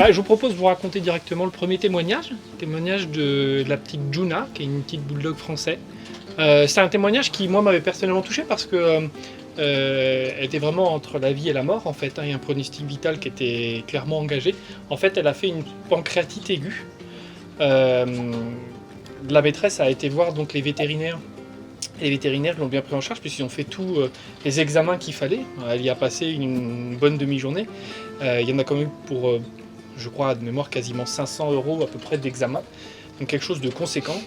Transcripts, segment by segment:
Je vous propose de vous raconter directement le premier témoignage de la petite Juna, qui est une petite bulldog français. C'est un témoignage qui, moi, m'avait personnellement touché parce que elle était vraiment entre la vie et la mort, en fait. Il y a un pronostic vital qui était clairement engagé. En fait, elle a fait une pancréatite aiguë. La maîtresse a été voir donc les vétérinaires. Et les vétérinaires l'ont bien pris en charge puisqu'ils ont fait tous les examens qu'il fallait. Elle y a passé une bonne demi-journée. Il y en a quand même pour, je crois, de mémoire, quasiment 500 € à peu près d'examen. Donc quelque chose de conséquent.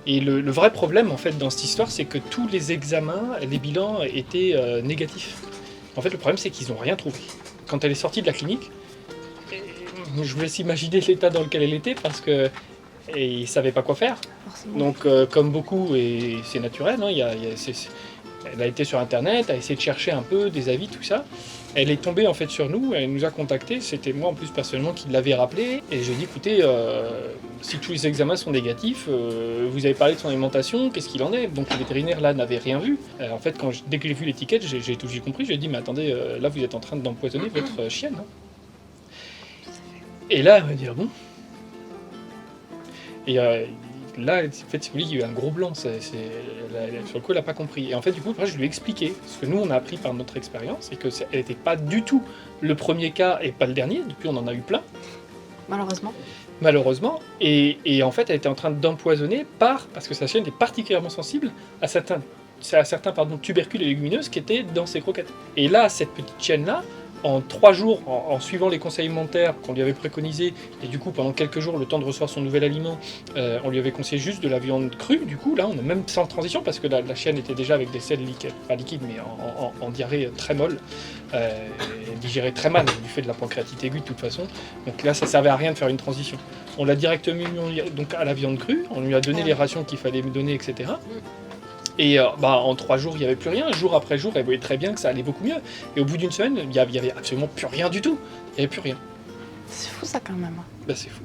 Et le vrai problème en fait dans cette histoire, c'est que tous les examens, les bilans étaient négatifs. En fait, le problème, c'est qu'ils n'ont rien trouvé. Quand elle est sortie de la clinique, je vous laisse imaginer l'état dans lequel elle était parce que ils ne savaient pas quoi faire. Forcément. Donc, comme beaucoup, et c'est naturel, hein, elle a été sur Internet, a essayé de chercher un peu des avis, tout ça. Elle est tombée en fait sur nous, elle nous a contactés, c'était moi en plus personnellement qui l'avais rappelé. Et j'ai dit, écoutez, si tous les examens sont négatifs, vous avez parlé de son alimentation, qu'est-ce qu'il en est? Donc le vétérinaire là n'avait rien vu. En fait, dès que j'ai vu l'étiquette, j'ai tout compris, j'ai dit, mais attendez, là vous êtes en train d'empoisonner votre chienne. Hein. Et là, elle m'a dit, ah bon? Et là, en fait, il y a eu un gros blanc. Sur le coup, elle n'a pas compris. Et en fait, du coup, après, je lui ai expliqué. Ce que nous, on a appris par notre expérience, c'est qu'elle n'était pas du tout le premier cas et pas le dernier. Depuis, on en a eu plein. Malheureusement. Et en fait, elle était en train d'empoisonner parce que sa chienne est particulièrement sensible à certains tubercules et légumineuses qui étaient dans ses croquettes. Et là, cette petite chienne-là, en 3 jours, en suivant les conseils alimentaires qu'on lui avait préconisés, et du coup pendant quelques jours, le temps de recevoir son nouvel aliment, on lui avait conseillé juste de la viande crue. Du coup là on est même sans transition parce que la chienne était déjà avec des selles liquides, pas liquides mais en diarrhée très molle, digérée très mal du fait de la pancréatite aiguë de toute façon. Donc là ça servait à rien de faire une transition. On l'a directement mis donc à la viande crue, on lui a donné les rations qu'il fallait me donner, etc. Et en 3 jours, il n'y avait plus rien. Jour après jour, elle voyait très bien que ça allait beaucoup mieux. Et au bout d'une semaine, il n'y avait absolument plus rien du tout. Il n'y avait plus rien. C'est fou ça quand même. C'est fou.